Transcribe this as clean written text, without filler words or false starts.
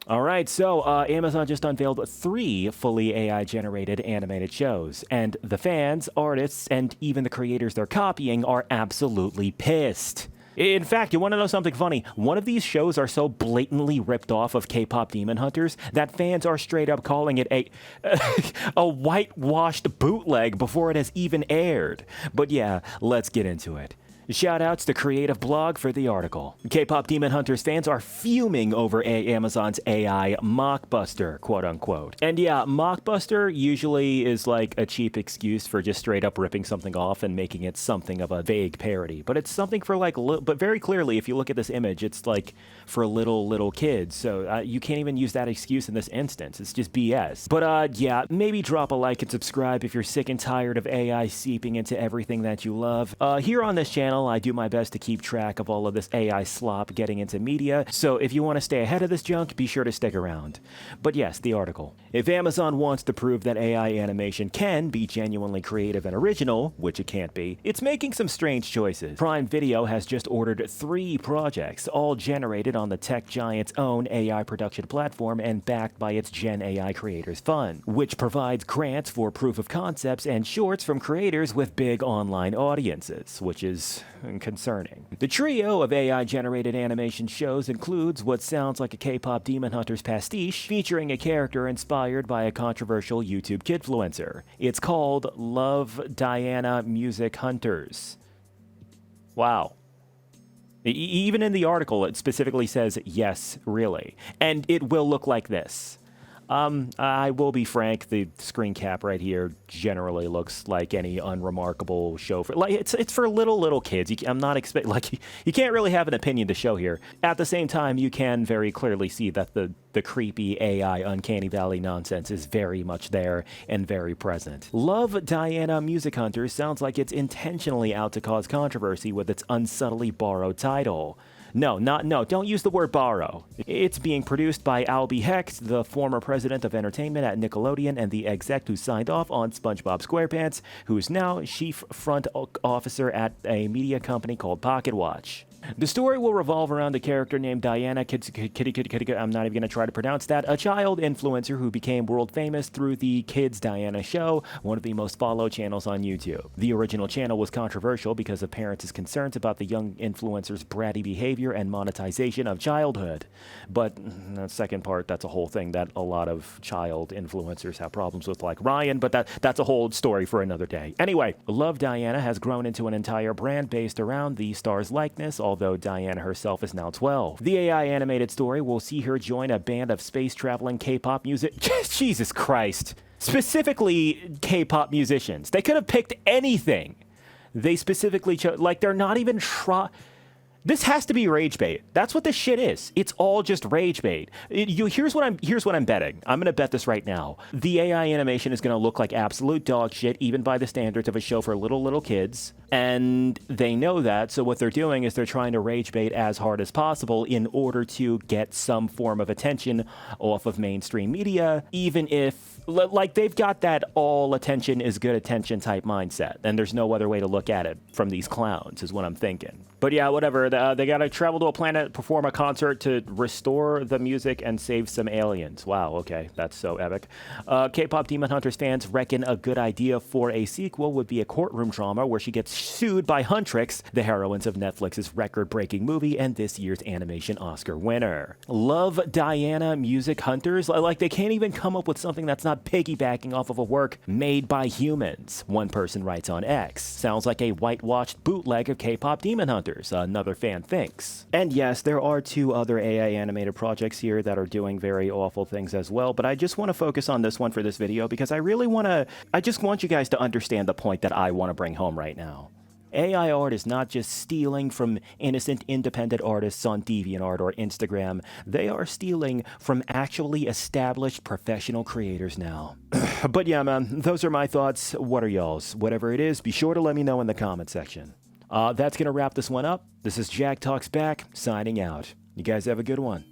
Alright, so Amazon just unveiled 3 fully AI-generated animated shows, and the fans, artists, and even the creators they're copying are absolutely pissed. In fact, you want to know something funny? One of these shows are so blatantly ripped off of K-pop Demon Hunters that fans are straight up calling it a whitewashed bootleg before it has even aired. But yeah, let's get into it. Shoutouts to Creative Blog for the article. K-pop Demon Hunters fans are fuming over Amazon's AI mockbuster, quote-unquote. And yeah, mockbuster usually is like a cheap excuse for just straight up ripping something off and making it something of a vague parody. But it's something for like, but very clearly, if you look at this image, it's like for little kids. So you can't even use that excuse in this instance. It's just BS. But yeah, maybe drop a like and subscribe if you're sick and tired of AI seeping into everything that you love. Here on this channel, I do my best to keep track of all of this AI slop getting into media, so if you want to stay ahead of this junk, be sure to stick around. But yes, the article. If Amazon wants to prove that AI animation can be genuinely creative and original, which it can't be, it's making some strange choices. Prime Video has just ordered 3 projects, all generated on the tech giant's own AI production platform and backed by its Gen AI Creators Fund, which provides grants for proof of concepts and shorts from creators with big online audiences, which is concerning. The trio of AI-generated animation shows includes what sounds like a K-pop Demon Hunters pastiche, featuring a character inspired by a controversial YouTube kidfluencer. It's called Love Diana Music Hunters. Wow. Even in the article, it specifically says, yes, really. And it will look like this. I will be frank, the screen cap right here generally looks like any unremarkable show for, like, it's for little kids. I'm not expect, like, you can't really have an opinion to show here. At the same time, you can very clearly see that the creepy AI Uncanny Valley nonsense is very much there and very present. Love Diana Music Hunters sounds like it's intentionally out to cause controversy with its unsubtly borrowed title. No, don't use the word borrow. It's being produced by Albie Hecht, the former president of entertainment at Nickelodeon and the exec who signed off on SpongeBob SquarePants, who is now chief front officer at a media company called Pocket Watch. The story will revolve around a character named Diana I'm not even going to try to pronounce that, a child influencer who became world famous through the Kids Diana Show, one of the most followed channels on YouTube. The original channel was controversial because of parents' concerns about the young influencer's bratty behavior and monetization of childhood. But the second part, that's a whole thing that a lot of child influencers have problems with, like Ryan, but that's a whole story for another day. Anyway, Love Diana has grown into an entire brand based around the star's likeness, although Diana herself is now 12. The AI animated story will see her join a band of space-traveling K-pop music. Jesus Christ. Specifically, K-pop musicians. They could have picked anything. They specifically chose, like, they're not even This has to be rage bait. That's what this shit is. It's all just rage bait. Here's what I'm betting. I'm gonna bet this right now. The AI animation is gonna look like absolute dog shit, even by the standards of a show for little kids. And they know that, so what they're doing is they're trying to rage bait as hard as possible in order to get some form of attention off of mainstream media, even if, like, they've got that all attention is good attention type mindset, and there's no other way to look at it from these clowns, is what I'm thinking. But yeah, whatever. They gotta travel to a planet, perform a concert to restore the music and save some aliens. Wow, okay, that's so epic. K-pop Demon Hunters fans reckon a good idea for a sequel would be a courtroom drama where she gets sued by Huntrix, the heroines of Netflix's record-breaking movie and this year's animation Oscar winner. Love Diana Music Hunters? Like, they can't even come up with something that's not piggybacking off of a work made by humans. One person writes on X. Sounds like a whitewashed bootleg of K-pop Demon Hunters, another fan thinks. And yes, there are 2 other AI animated projects here that are doing very awful things as well, but I just want to focus on this one for this video because I just want you guys to understand the point that I want to bring home right now. AI art is not just stealing from innocent independent artists on DeviantArt or Instagram. They are stealing from actually established professional creators now. But yeah, man, those are my thoughts. What are y'all's? Whatever it is, be sure to let me know in the comment section. That's going to wrap this one up. This is Jack Talks Back, signing out. You guys have a good one.